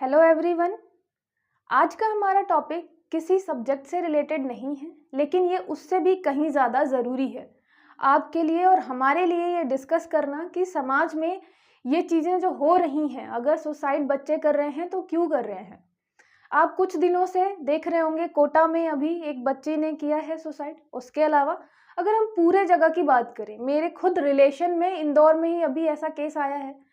Hello everyone. आज का हमारा टॉपिक किसी सब्जेक्ट से रिलेटेड नहीं है, लेकिन ये उससे भी कहीं ज़्यादा ज़रूरी है आपके लिए और हमारे लिए ये डिस्कस करना कि समाज में ये चीज़ें जो हो रही हैं, अगर सुसाइड बच्चे कर रहे हैं तो क्यों कर रहे हैं। आप कुछ दिनों से देख रहे होंगे कोटा में अभी एक बच्चे ने किया है सुसाइड। उसके अलावा अगर हम पूरे जगह की बात करें, मेरे खुद रिलेशन में इंदौर में ही अभी ऐसा केस आया है।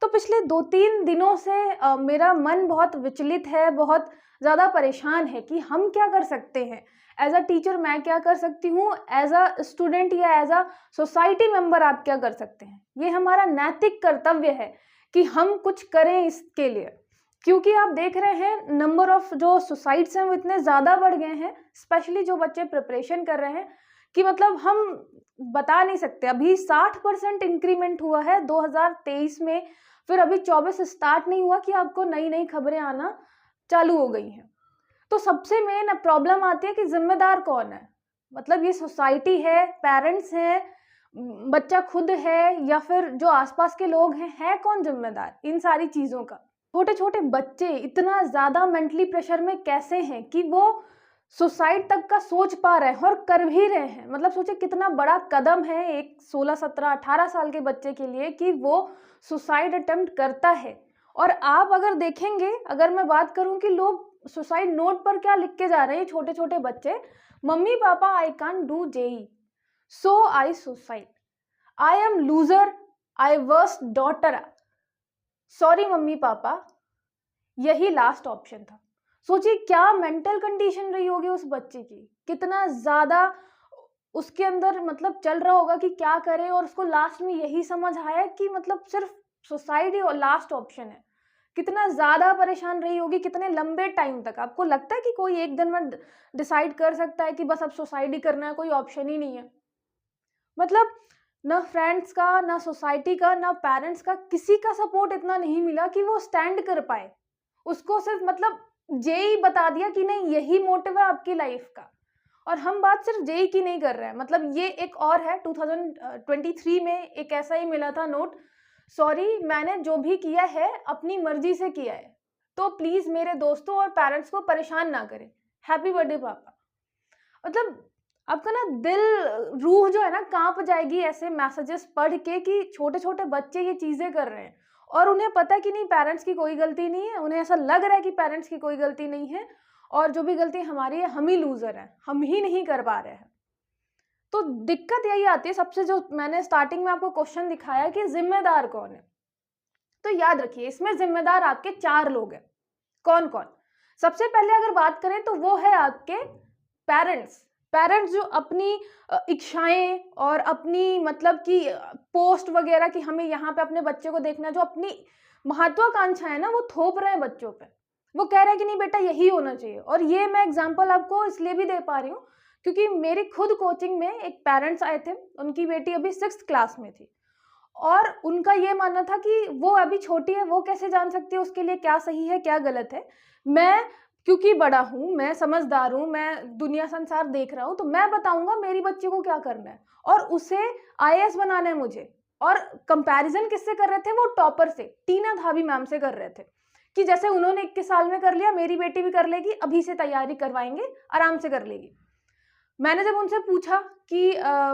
तो पिछले 2-3 दिनों से मेरा मन बहुत विचलित है, बहुत ज़्यादा परेशान है कि हम क्या कर सकते हैं। एज़ अ टीचर मैं क्या कर सकती हूँ, एज़ अ स्टूडेंट या एज़ अ सोसाइटी मेंबर आप क्या कर सकते हैं। ये हमारा नैतिक कर्तव्य है कि हम कुछ करें इसके लिए, क्योंकि आप देख रहे हैं नंबर ऑफ जो सुसाइड्स हैं वो इतने ज़्यादा बढ़ गए हैं, स्पेशली जो बच्चे प्रिपरेशन कर रहे हैं, कि मतलब हम बता नहीं सकते। अभी 60% इंक्रीमेंट हुआ है 2023 में, फिर अभी 24 स्टार्ट नहीं हुआ कि आपको नई नई खबरें आना चालू हो गई हैं। तो सबसे मेन प्रॉब्लम आती है कि जिम्मेदार कौन है। मतलब ये सोसाइटी है, पेरेंट्स हैं, बच्चा खुद है, या फिर जो आसपास के लोग हैं, है कौन जिम्मेदार इन सारी चीज़ों का। छोटे छोटे बच्चे इतना ज़्यादा मेंटली प्रेशर में कैसे हैं कि वो सुसाइड तक का सोच पा रहे हैं और कर भी रहे हैं। मतलब सोचे कितना बड़ा कदम है एक 16, 17, 18 साल के बच्चे के लिए कि वो सुसाइड अटेम्प्ट करता है। और आप अगर देखेंगे, अगर मैं बात करूं कि लोग सुसाइड नोट पर क्या लिख के जा रहे हैं, छोटे छोटे बच्चे, mummy papa I can't do JEE so I suicide, I am loser, I worst daughter, sorry mummy papa, यही लास्ट ऑप्शन था। सोचिए क्या मेंटल कंडीशन रही होगी उस बच्चे की, कितना ज्यादा उसके अंदर मतलब चल रहा होगा कि क्या करे, और उसको लास्ट में यही समझ आया कि मतलब सिर्फ सुसाइड ही लास्ट ऑप्शन है। कितना ज्यादा परेशान रही होगी, कितने लंबे टाइम तक। आपको लगता है कि कोई एक दिन में डिसाइड कर सकता है कि बस अब सुसाइड ही करना है, कोई ऑप्शन ही नहीं है। मतलब ना फ्रेंड्स का, ना सोसाइटी का, ना पेरेंट्स का, किसी का सपोर्ट इतना नहीं मिला कि वो स्टैंड कर पाए। उसको सिर्फ मतलब जेई बता दिया कि नहीं यही मोटिव है आपकी लाइफ का। और हम बात सिर्फ जेई की नहीं कर रहे हैं, मतलब ये एक और है 2023 में एक ऐसा ही मिला था नोट, सॉरी मैंने जो भी किया है अपनी मर्जी से किया है, तो प्लीज मेरे दोस्तों और पेरेंट्स को परेशान ना करें, हैप्पी बर्थडे पापा। मतलब आपका ना दिल, रूह जो है ना कांप जाएगी ऐसे मैसेजेस पढ़ के कि छोटे छोटे बच्चे ये चीजें कर रहे हैं और उन्हें पता कि नहीं पेरेंट्स की कोई गलती नहीं है। उन्हें ऐसा लग रहा है कि पेरेंट्स की कोई गलती नहीं है और जो भी गलती हमारी है, हम ही लूजर हैं, हम ही नहीं कर पा रहे हैं। तो दिक्कत यही आती है सबसे, जो मैंने स्टार्टिंग में आपको क्वेश्चन दिखाया कि जिम्मेदार कौन है। तो याद रखिए इसमें जिम्मेदार आपके 4 लोग हैं। कौन कौन? सबसे पहले अगर बात करें तो वो है आपके पेरेंट्स। पेरेंट्स जो अपनी इच्छाएं और अपनी मतलब कि पोस्ट वगैरह कि हमें यहाँ पे अपने बच्चे को देखना है, जो अपनी महत्वाकांक्षा है ना वो थोप रहे हैं बच्चों पे। वो कह रहे हैं कि नहीं बेटा यही होना चाहिए। और ये मैं एग्जांपल आपको इसलिए भी दे पा रही हूँ क्योंकि मेरी खुद कोचिंग में एक पेरेंट्स आए थे, उनकी बेटी अभी 6th क्लास में थी और उनका ये मानना था कि वो अभी छोटी है, वो कैसे जान सकती है उसके लिए क्या सही है क्या गलत है। मैं क्योंकि बड़ा हूँ, मैं समझदार हूँ, मैं दुनिया संसार देख रहा हूँ, तो मैं बताऊंगा मेरी बच्ची को क्या करना है और उसे आईएएस बनाना है मुझे। और कंपैरिजन किससे कर रहे थे? वो टॉपर से, टीना धाबी मैम से कर रहे थे कि जैसे उन्होंने 21 साल में कर लिया मेरी बेटी भी कर लेगी, अभी से तैयारी करवाएंगे, आराम से कर लेगी। मैंने जब उनसे पूछा कि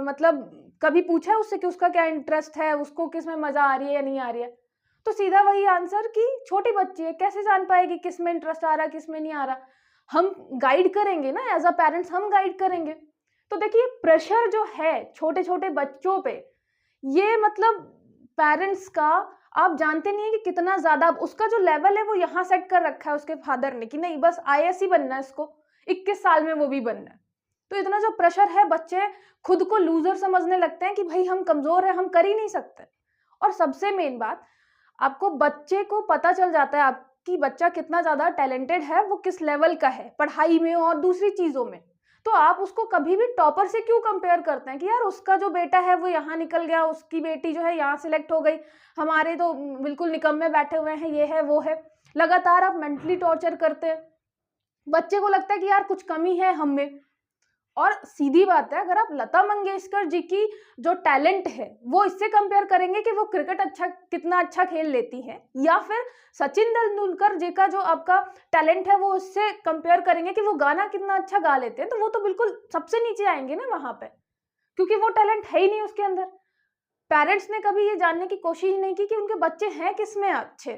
मतलब कभी पूछा है उससे कि उसका क्या इंटरेस्ट है, उसको किस में मजा आ रही है या नहीं आ रही है, तो सीधा वही आंसर कि छोटी बच्ची है, कैसे जान पाएगी किस में इंटरेस्ट आ रहा है किस में नहीं आ रहा। हम गाइड करेंगे ना, एज अ पेरेंट्स हम गाइड करेंगे। तो देखिए प्रेशर जो है छोटे छोटे बच्चों पे, ये मतलब पेरेंट्स का, आप जानते नहीं है कि कितना ज्यादा उसका जो लेवल है वो यहाँ सेट कर रखा है उसके फादर ने कि नहीं बस आईएएस ही बनना है इसको, 21 साल में वो भी बनना है। तो इतना जो प्रेशर है, बच्चे खुद को लूजर समझने लगते हैं कि भाई हम कमजोर हैं, हम कर ही नहीं सकते। और सबसे मेन बात, आपको बच्चे को पता चल जाता है आपकी बच्चा कितना ज्यादा टैलेंटेड है, वो किस लेवल का है पढ़ाई में और दूसरी चीजों में। तो आप उसको कभी भी टॉपर से क्यों कंपेयर करते हैं कि यार उसका जो बेटा है वो यहाँ निकल गया, उसकी बेटी जो है यहाँ सिलेक्ट हो गई, हमारे तो बिल्कुल निकम्मे बैठे हुए हैं, ये है वो है। लगातार आप मेंटली टॉर्चर करते हैं, बच्चे को लगता है कि यार कुछ कमी है हम में। और सीधी बात है, अगर आप लता मंगेशकर जी की जो टैलेंट है वो इससे कंपेयर करेंगे कि वो क्रिकेट कितना अच्छा खेल लेती हैं, या फिर सचिन तेंदुलकर जी का जो आपका टैलेंट है वो उससे कंपेयर करेंगे कि वो गाना कितना अच्छा गा लेते हैं, तो वो तो बिल्कुल सबसे नीचे आएंगे ना वहां पे, क्योंकि वो टैलेंट है ही नहीं उसके अंदर। पेरेंट्स ने कभी ये जानने की कोशिश नहीं की कि उनके बच्चे हैं किसमें अच्छे।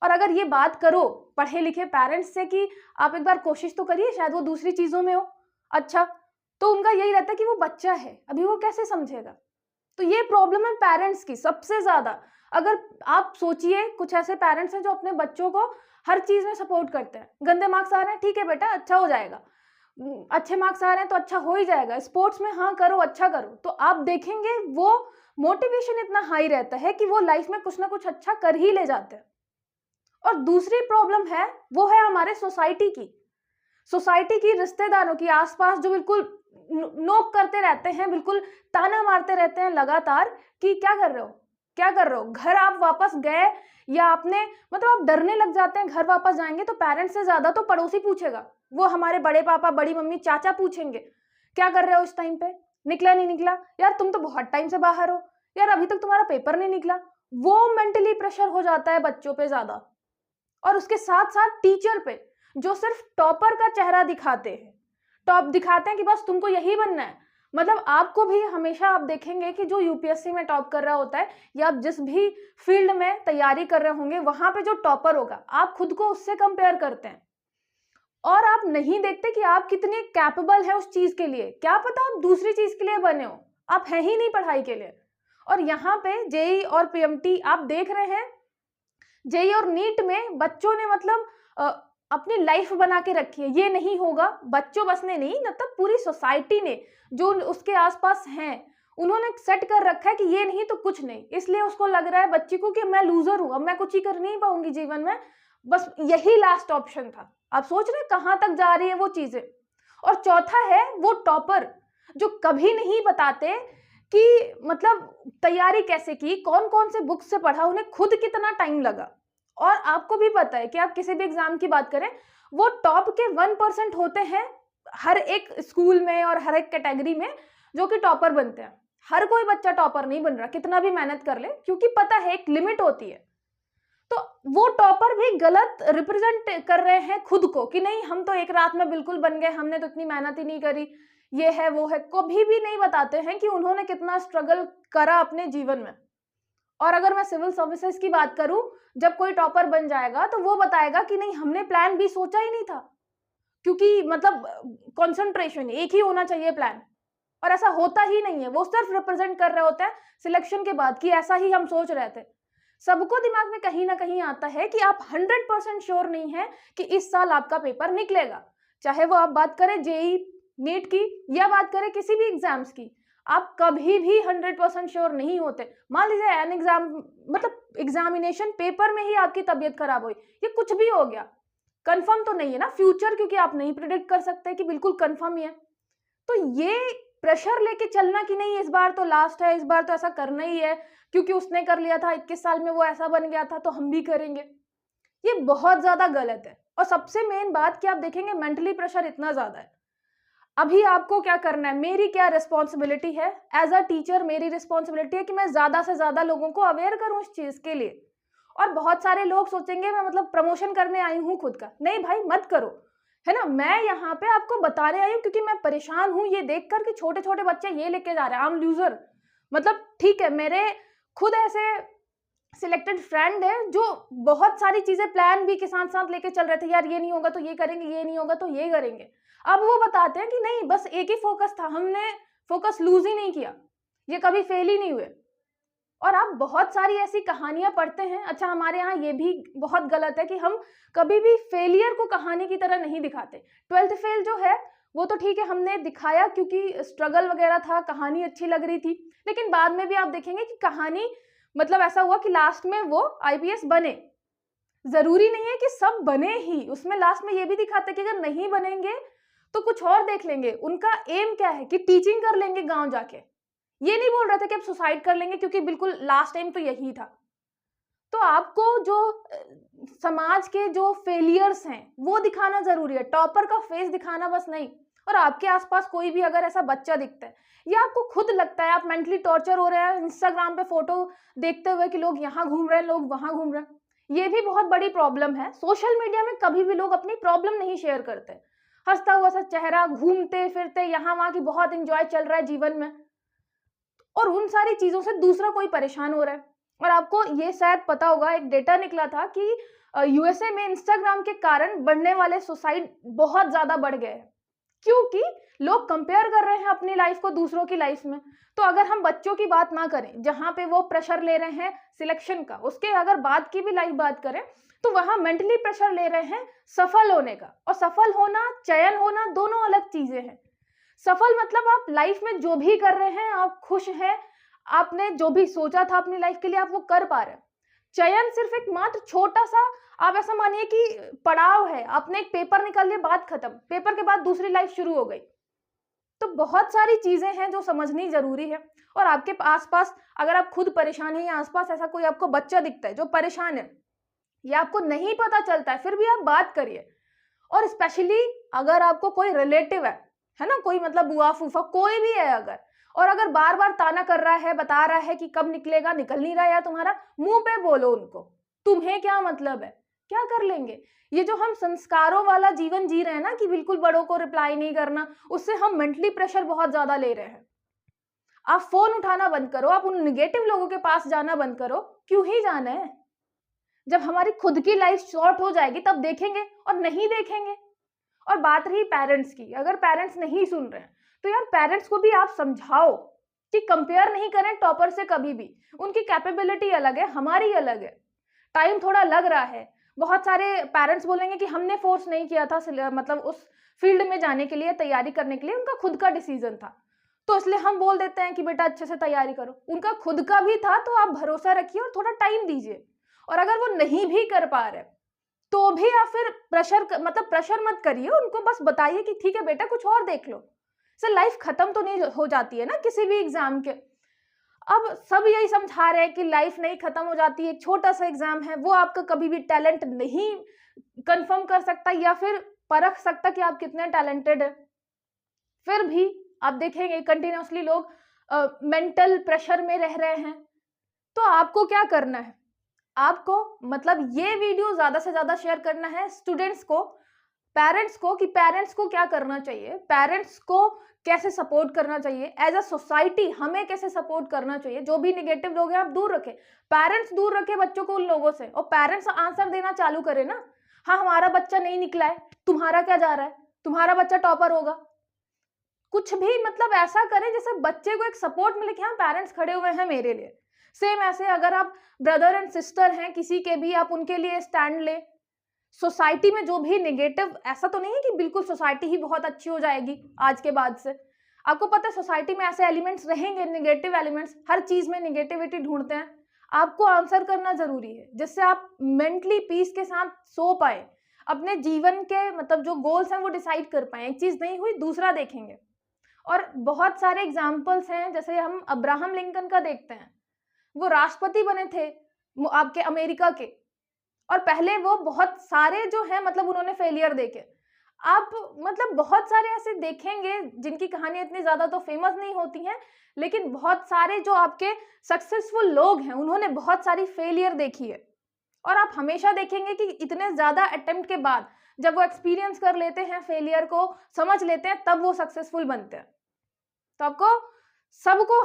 और अगर ये बात करो पढ़े लिखे पेरेंट्स से कि आप एक बार कोशिश तो करिए, शायद वो दूसरी चीजों में हो अच्छा, तो उनका यही रहता है कि वो बच्चा है, अभी वो कैसे समझेगा। तो ये प्रॉब्लम है पेरेंट्स की सबसे ज्यादा। अगर आप सोचिए, कुछ ऐसे पेरेंट्स हैं जो अपने बच्चों को हर चीज में सपोर्ट करते हैं। गंदे मार्क्स आ रहे हैं, ठीक है बेटा अच्छा हो जाएगा, अच्छे मार्क्स आ रहे हैं तो अच्छा हो ही जाएगा, स्पोर्ट्स में हाँ करो अच्छा करो, तो आप देखेंगे वो मोटिवेशन इतना हाई रहता है कि वो लाइफ में कुछ ना कुछ अच्छा कर ही ले जाते हैं। और दूसरी प्रॉब्लम है वो है हमारे सोसाइटी की रिश्तेदारों की, आसपास जो बिल्कुल नोक करते रहते हैं, बिल्कुल ताना मारते रहते हैं लगातार कि क्या कर रहे हो क्या कर रहे हो। घर आप वापस गए या आपने मतलब आप डरने लग जाते हैं, घर वापस जाएंगे तो पेरेंट्स से ज्यादा तो पड़ोसी पूछेगा, वो हमारे बड़े पापा बड़ी मम्मी चाचा पूछेंगे क्या कर रहे हो इस टाइम पे, निकला नहीं निकला, यार तुम तो बहुत टाइम से बाहर हो, यार अभी तक तुम्हारा पेपर नहीं निकला। वो मेंटली प्रेशर हो जाता है बच्चों पे ज्यादा। और उसके साथ साथ टीचर पे, जो सिर्फ टॉपर का चेहरा दिखाते हैं, टॉप दिखाते हैं कि बस तुमको यही बनना है। मतलब आपको भी हमेशा आप देखेंगे कि जो यूपीएससी में टॉप कर रहा होता है या आप जिस भी फील्ड में तैयारी कर रहे होंगे वहां पे जो टॉपर होगा आप खुद को उससे कंपेयर करते हैं, और आप नहीं देखते कि आप कितने कैपेबल है उस चीज के लिए। क्या पता आप दूसरी चीज के लिए बने हो, आप हैं ही नहीं पढ़ाई के लिए। और यहाँ पे जेई और पीएमटी आप देख रहे हैं, जेई और नीट में बच्चों ने मतलब अपनी लाइफ बना के रखी है, ये नहीं होगा, बच्चों बस ने नहीं, मतलब पूरी सोसाइटी ने जो उसके आसपास हैं उन्होंने सेट कर रखा है कि ये नहीं तो कुछ नहीं। इसलिए उसको लग रहा है बच्ची को कि मैं लूजर हूं, अब मैं कुछ ही कर नहीं पाऊंगी जीवन में, बस यही लास्ट ऑप्शन था। आप सोच रहे कहां तक जा रही है वो चीजें। और चौथा है वो टॉपर जो कभी नहीं बताते कि मतलब तैयारी कैसे की, कौन कौन से बुक से पढ़ा, उन्हें खुद कितना टाइम लगा। और आपको भी पता है कि आप किसी भी एग्जाम की बात करें, वो टॉप के 1% होते हैं हर एक स्कूल में और हर एक कैटेगरी में जो कि टॉपर बनते हैं। हर कोई बच्चा टॉपर नहीं बन रहा कितना भी मेहनत कर ले, क्योंकि पता है एक लिमिट होती है। तो वो टॉपर भी गलत रिप्रेजेंट कर रहे हैं खुद को कि नहीं हम तो एक रात में बिल्कुल बन गए, हमने तो इतनी मेहनत ही नहीं करी, ये है वो है, कभी भी नहीं बताते हैं कि उन्होंने कितना स्ट्रगल करा अपने जीवन में। और अगर मैं सिविल सर्विसेज की बात करूं, जब कोई टॉपर बन जाएगा तो वो बताएगा कि नहीं हमने प्लान बी सोचा ही नहीं था, क्योंकि मतलब कंसंट्रेशन एक ही होना चाहिए प्लान, और ऐसा होता ही नहीं है। वो सिर्फ रिप्रेजेंट कर रहे होते हैं सिलेक्शन के बाद कि ऐसा ही हम सोच रहे थे। सबको दिमाग में कहीं ना कहीं आता है कि आप 100% श्योर नहीं है कि इस साल आपका पेपर निकलेगा, चाहे वो आप बात करें जेई नीट की या बात करें किसी भी एग्जाम्स की, आप कभी भी 100% श्योर नहीं होते। मान लीजिए एन एग्जाम मतलब एग्जामिनेशन पेपर में ही आपकी तबीयत खराब हुई, ये कुछ भी हो गया, कंफर्म तो नहीं है ना फ्यूचर, क्योंकि आप नहीं प्रिडिक्ट कर सकते कि बिल्कुल कंफर्म ही है। तो ये प्रेशर लेके चलना कि नहीं इस बार तो लास्ट है, इस बार तो ऐसा करना ही है, क्योंकि उसने कर लिया था 21 साल में वो ऐसा बन गया था तो हम भी करेंगे, ये बहुत ज्यादा गलत है। और सबसे मेन बात कि आप देखेंगे मेंटली प्रेशर इतना ज्यादा है। अभी आपको क्या करना है, मेरी क्या रिस्पॉन्सिबिलिटी है एज अ टीचर, मेरी रिस्पॉन्सिबिलिटी है कि मैं ज्यादा से ज्यादा लोगों को अवेयर करूं इस चीज के लिए। और बहुत सारे लोग सोचेंगे मैं मतलब प्रमोशन करने आई हूं खुद का, नहीं भाई मत करो, है ना। मैं यहाँ पे आपको बताने आई हूँ क्योंकि मैं परेशान हूँ ये देखकर कि छोटे छोटे बच्चे ये लेके जा रहे हैं, आई एम लूजर। मतलब ठीक है, मेरे खुद ऐसे सिलेक्टेड फ्रेंड है जो बहुत सारी चीजें प्लान भी के साथ साथ लेके चल रहे थे, यार ये नहीं होगा तो ये करेंगे, ये नहीं होगा तो ये करेंगे। अब वो बताते हैं कि नहीं बस एक ही फोकस था, हमने फोकस लूज ही नहीं किया, ये कभी फेल ही नहीं हुए। और आप बहुत सारी ऐसी कहानियां पढ़ते हैं। अच्छा, हमारे यहाँ ये भी बहुत गलत है कि हम कभी भी फेलियर को कहानी की तरह नहीं दिखाते। 12th फेल जो है वो तो ठीक है हमने दिखाया क्योंकि स्ट्रगल वगैरह था, कहानी अच्छी लग रही थी, लेकिन बाद में भी आप देखेंगे कि कहानी मतलब ऐसा हुआ कि लास्ट में वो आईपीएस बने। जरूरी नहीं है कि सब बने ही, उसमें लास्ट में ये भी दिखाते कि अगर नहीं बनेंगे तो कुछ और देख लेंगे। उनका एम क्या है कि टीचिंग कर लेंगे गांव जाके, ये नहीं बोल रहे थे कि अब सुसाइड कर लेंगे, क्योंकि बिल्कुल लास्ट टाइम तो यही था। तो आपको जो समाज के जो फेलियर्स हैं वो दिखाना जरूरी है, टॉपर का फेस दिखाना बस नहीं। और आपके आसपास कोई भी अगर ऐसा बच्चा दिखता है या आपको खुद लगता है आप मेंटली टॉर्चर हो रहे हैं इंस्टाग्राम पे फोटो देखते हुए कि लोग यहाँ घूम रहे हैं, लोग वहां घूम रहे हैं, ये भी बहुत बड़ी प्रॉब्लम है। सोशल मीडिया में कभी भी लोग अपनी प्रॉब्लम नहीं शेयर करते। हंसता हुआ सा चेहरा, घूमते फिरते यहाँ वहां की बहुत एंजॉय चल रहा है जीवन में, और उन सारी चीजों से दूसरा कोई परेशान हो रहा है। और आपको ये शायद पता होगा, एक डेटा निकला था कि यूएसए में इंस्टाग्राम के कारण बढ़ने वाले सुसाइड बहुत ज्यादा बढ़ गए हैं, क्योंकि लोग कंपेयर कर रहे हैं अपनी लाइफ को दूसरों की लाइफ में। तो अगर हम बच्चों की बात ना करें जहां पे वो प्रेशर ले रहे हैं सिलेक्शन का, उसके अगर बात की भी लाइफ बात करें तो वहां मेंटली प्रेशर ले रहे हैं सफल होने का। और सफल होना, चयन होना, दोनों अलग चीजें हैं। सफल मतलब आप लाइफ में जो भी कर रहे हैं आप खुश हैं, आपने जो भी सोचा था अपनी लाइफ के लिए आप वो कर पा रहे हैं। चयन सिर्फ एक मात्र छोटा सा, आप ऐसा मानिए कि पड़ाव है, आपने एक पेपर निकाल लिया, बात खत्म, पेपर के बाद दूसरी लाइफ शुरू हो गई। तो बहुत सारी चीजें हैं जो समझनी जरूरी है। और आपके आसपास अगर आप खुद परेशान हैं या आसपास ऐसा कोई आपको बच्चा दिखता है जो परेशान है या आपको नहीं पता चलता है, फिर भी आप बात करिए। और स्पेशली अगर आपको कोई रिलेटिव है ना, कोई मतलब बुआ फूफा कोई भी है अगर, और अगर बार बार ताना कर रहा है, बता रहा है कि कब निकलेगा, निकल नहीं रहा है, या तुम्हारा मुंह पे बोलो उनको, तुम्हें क्या मतलब है, क्या कर लेंगे। ये जो हम संस्कारों वाला जीवन जी रहे हैं ना कि बिल्कुल बड़ों को रिप्लाई नहीं करना, उससे हम मेंटली प्रेशर बहुत ज्यादा ले रहे हैं। आप फोन उठाना बंद करो, आप उन निगेटिव लोगों के पास जाना बंद करो। क्यों ही जाना है, जब हमारी खुद की लाइफ शॉर्ट हो जाएगी तब देखेंगे, और नहीं देखेंगे। और बात रही पेरेंट्स की, अगर पेरेंट्स नहीं सुन रहे हैं तो यार पेरेंट्स को भी आप समझाओ कि कंपेयर नहीं करें टॉपर से कभी भी। उनकी कैपेबिलिटी अलग है, हमारी अलग है, टाइम थोड़ा लग रहा है। बहुत सारे पेरेंट्स बोलेंगे कि हमने फोर्स नहीं किया था, मतलब उस फील्ड में जाने के लिए, तैयारी करने के लिए, उनका खुद का डिसीजन था, तो इसलिए हम बोल देते हैं कि बेटा अच्छे से तैयारी करो। उनका खुद का भी था, तो आप भरोसा रखिए और थोड़ा टाइम दीजिए। और अगर वो नहीं भी कर पा रहे तो भी आप फिर प्रेशर मत करिए उनको, बस बताइए कि ठीक है बेटा कुछ और देख लो। सर लाइफ खत्म तो नहीं हो जाती है ना किसी भी एग्जाम के। अब सब यही समझा रहे हैं कि लाइफ नहीं खत्म हो जाती है, एक छोटा सा एग्जाम है, वो आपका कभी भी टैलेंट नहीं कंफर्म कर सकता या फिर परख सकता कि आप कितने टैलेंटेड है। फिर भी आप देखेंगे कंटिन्यूसली लोग मेंटल प्रेशर में रह रहे हैं। तो आपको क्या करना है, आपको मतलब ये वीडियो ज्यादा से ज्यादा शेयर करना है स्टूडेंट्स को, पेरेंट्स को, कि पेरेंट्स को क्या करना चाहिए, पेरेंट्स को कैसे सपोर्ट करना चाहिए, एज अ सोसाइटी हमें कैसे सपोर्ट करना चाहिए। जो भी निगेटिव लोग हैं आप दूर रखें, पेरेंट्स दूर रखें बच्चों को उन लोगों से, और पेरेंट्स आंसर देना चालू करें ना। हाँ हमारा बच्चा नहीं निकला है, तुम्हारा क्या जा रहा है, तुम्हारा बच्चा टॉपर होगा। कुछ भी मतलब ऐसा करें जैसे बच्चे को एक सपोर्ट मिले कि हाँ पेरेंट्स खड़े हुए हैं मेरे लिए। सेम ऐसे अगर आप ब्रदर एंड सिस्टर हैं किसी के भी, आप उनके लिए स्टैंड ले। सोसाइटी में जो भी निगेटिव, ऐसा तो नहीं है कि बिल्कुल सोसाइटी ही बहुत अच्छी हो जाएगी आज के बाद से। आपको पता है सोसाइटी में ऐसे एलिमेंट्स रहेंगे, निगेटिव एलिमेंट्स, हर चीज में निगेटिविटी ढूंढते हैं। आपको आंसर करना जरूरी है जिससे आप मेंटली पीस के साथ सो पाए, अपने जीवन के मतलब जो गोल्स हैं वो डिसाइड कर पाए। एक चीज नहीं हुई दूसरा देखेंगे। और बहुत सारे एग्जाम्पल्स हैं, जैसे हम अब्राहम लिंकन का देखते हैं, वो राष्ट्रपति बने थे आपके अमेरिका के, और पहले वो बहुत सारे जो है मतलब उन्होंने फेलियर देखे। आप मतलब बहुत सारे ऐसे देखेंगे जिनकी कहानी इतनी ज्यादा तो फेमस नहीं होती हैं, लेकिन बहुत सारे जो आपके सक्सेसफुल लोग हैं उन्होंने बहुत सारी फेलियर देखी है। और आप हमेशा देखेंगे कि इतने ज्यादा अटेम्प्ट के बाद जब वो एक्सपीरियंस कर लेते हैं, फेलियर को समझ लेते हैं, तब वो सक्सेसफुल बनते हैं। तो आपको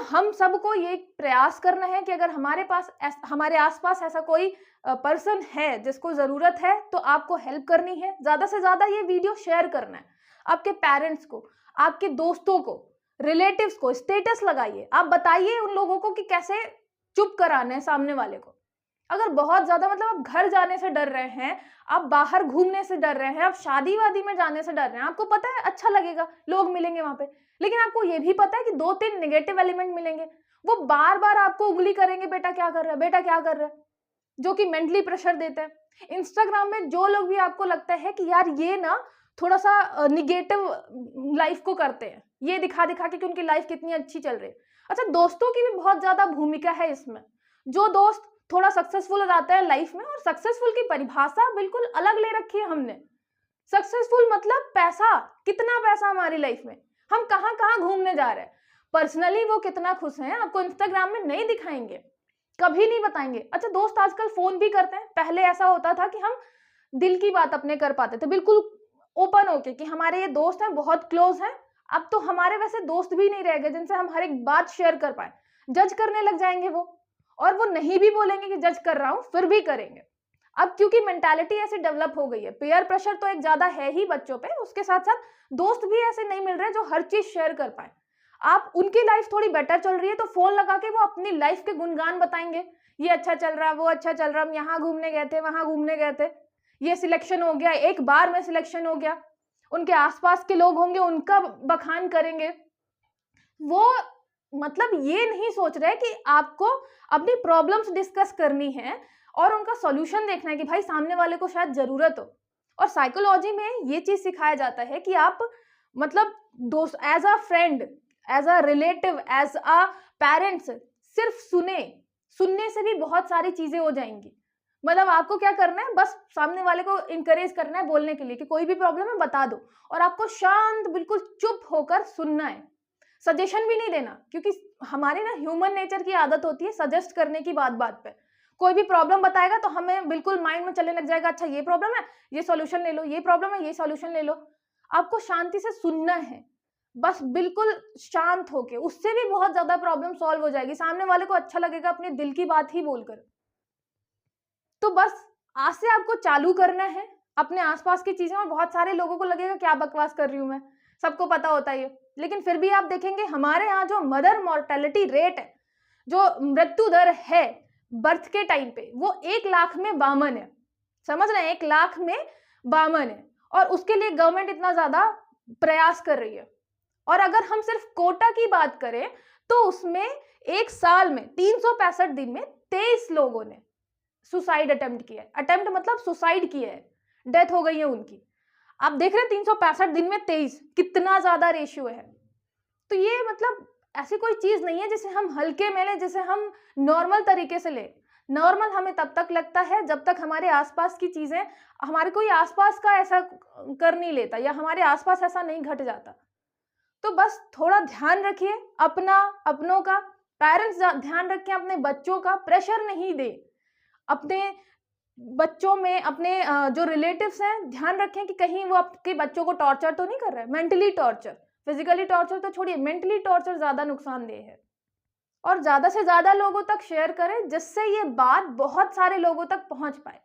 हम सबको ये प्रयास करना है कि अगर हमारे आसपास ऐसा कोई पर्सन है जिसको जरूरत है तो आपको हेल्प करनी है। ज्यादा से ज्यादा ये वीडियो शेयर करना है, आपके पेरेंट्स को, आपके दोस्तों को, रिलेटिव्स को, स्टेटस लगाइए, आप बताइए उन लोगों को कि कैसे चुप कराना है सामने वाले को। अगर बहुत ज्यादा मतलब आप घर जाने से डर रहे हैं, आप बाहर घूमने से डर रहे हैं, आप शादी वादी में जाने से डर रहे हैं, आपको पता है अच्छा लगेगा, लोग मिलेंगे वहां पे, लेकिन आपको ये भी पता है कि 2-3 नेगेटिव एलिमेंट मिलेंगे, वो बार बार आपको उंगली करेंगे, बेटा क्या कर रहा है, बेटा क्या कर रहा है, जो कि मेंटली प्रेशर देते हैं। इंस्टाग्राम में जो लोग भी आपको लगता है कि यार ये ना थोड़ा सा निगेटिव लाइफ को करते हैं, ये दिखा दिखा के कि उनकी लाइफ कितनी अच्छी चल रही है। अच्छा, दोस्तों की भी बहुत ज्यादा भूमिका है इसमें। जो दोस्त थोड़ा सक्सेसफुल हो जाता है लाइफ में, और सक्सेसफुल की परिभाषा बिल्कुल अलग ले रखी है हमने, सक्सेसफुल मतलब पैसा, कितना पैसा हमारी लाइफ में, हम कहाँ कहाँ घूमने जा रहे हैं, पर्सनली वो कितना खुश हैं आपको इंस्टाग्राम में नहीं दिखाएंगे, कभी नहीं बताएंगे। अच्छा, दोस्त आजकल फोन भी करते हैं, पहले ऐसा होता था कि हम दिल की बात अपने कर पाते थे बिल्कुल ओपन होके कि हमारे ये दोस्त हैं, बहुत क्लोज हैं। अब तो हमारे वैसे दोस्त भी नहीं रह गए जिनसे हम हर एक बात शेयर कर पाए, जज करने लग जाएंगे वो, और वो नहीं भी बोलेंगे कि जज कर रहा हूं, फिर भी करेंगे। अब क्योंकि मेंटालिटी ऐसी डेवलप हो गई है, पेयर प्रेशर तो एक ज्यादा है ही बच्चों पे, उसके साथ साथ दोस्त भी ऐसे नहीं मिल रहे जो हर चीज शेयर कर पाए। आप उनकी लाइफ थोड़ी बेटर चल रही है तो फोन लगा के वो अपनी लाइफ के गुणगान बताएंगे, ये अच्छा चल रहा, वो अच्छा चल रहा, हम यहाँ घूमने गए थे, वहां घूमने गए थे, ये सिलेक्शन हो गया, एक बार में सिलेक्शन हो गया। उनके आसपास के लोग होंगे उनका बखान करेंगे। वो मतलब ये नहीं सोच रहे कि आपको अपनी प्रॉब्लम्स डिस्कस करनी है और उनका सॉल्यूशन देखना है कि भाई सामने वाले को शायद जरूरत हो। और साइकोलॉजी में ये चीज सिखाया जाता है कि आप मतलब दोस्त, as a friend, as a relative, as a parents, सिर्फ सुनने से भी बहुत सारी चीजें हो जाएंगी। मतलब आपको क्या करना है, बस सामने वाले को इंकरेज करना है बोलने के लिए कि कोई भी प्रॉब्लम है बता दो, और आपको शांत बिल्कुल चुप होकर सुनना है, सजेशन भी नहीं देना, क्योंकि हमारे ना ह्यूमन नेचर की आदत होती है सजेस्ट करने की बात बात पे। कोई भी प्रॉब्लम बताएगा तो हमें बिल्कुल माइंड में चलने लग जाएगा, अच्छा ये प्रॉब्लम है, ये सॉल्यूशन ले लो, ये प्रॉब्लम है, ये सॉल्यूशन ले लो। आपको शांति से सुनना है, बस बिल्कुल शांत होके, उससे भी बहुत ज्यादा प्रॉब्लम सॉल्व हो जाएगी, सामने वाले को अच्छा लगेगा अपने दिल की बात ही बोलकर। तो बस आज से आपको चालू करना है अपने आसपास की चीजें, और बहुत सारे लोगों को लगेगा क्या बकवास कर रही हूं मैं, सबको पता होता है ये, लेकिन फिर भी आप देखेंगे हमारे यहाँ जो मदर मॉर्टेलिटी रेट है, जो मृत्यु दर है बर्थ के टाइम पे, वो 1 लाख में 52 है। समझ रहे हैं, 1 लाख में 52 है, और उसके लिए गवर्नमेंट इतना ज्यादा प्रयास कर रही है। और अगर हम सिर्फ कोटा की बात करें तो उसमें एक साल में 365 दिन में 23 लोगों ने सुसाइड अटेम्प्ट किया है। अटेम्प्ट मतलब सुसाइड किया है, डेथ हो गई है उनकी। आप देख रहे हैं 365 दिन में 23, कितना ज्यादा रेशियो है। तो ये मतलब ऐसी कोई चीज नहीं है जिसे हम हल्के में लें, जिसे हम नॉर्मल तरीके से लें। नॉर्मल हमें तब तक लगता है जब तक हमारे आसपास की चीजें, हमारे कोई आसपास का ऐसा कर नहीं लेता या हमारे आसपास ऐसा नहीं घट जाता। तो बस थोड़ा ध्यान रखिए अपना, अपनों का, पेरेंट्स ध्यान रखें अपने बच्चों का, प्रेशर नहीं दे अपने बच्चों में, अपने जो रिलेटिव्स हैं ध्यान रखें कि कहीं वो आपके बच्चों को टॉर्चर तो नहीं कर रहा है, मेंटली टॉर्चर, फिजिकली टॉर्चर तो छोड़िए, मेंटली टॉर्चर ज्यादा नुकसानदेह है। और ज्यादा से ज्यादा लोगों तक शेयर करें जिससे ये बात बहुत सारे लोगों तक पहुंच पाए।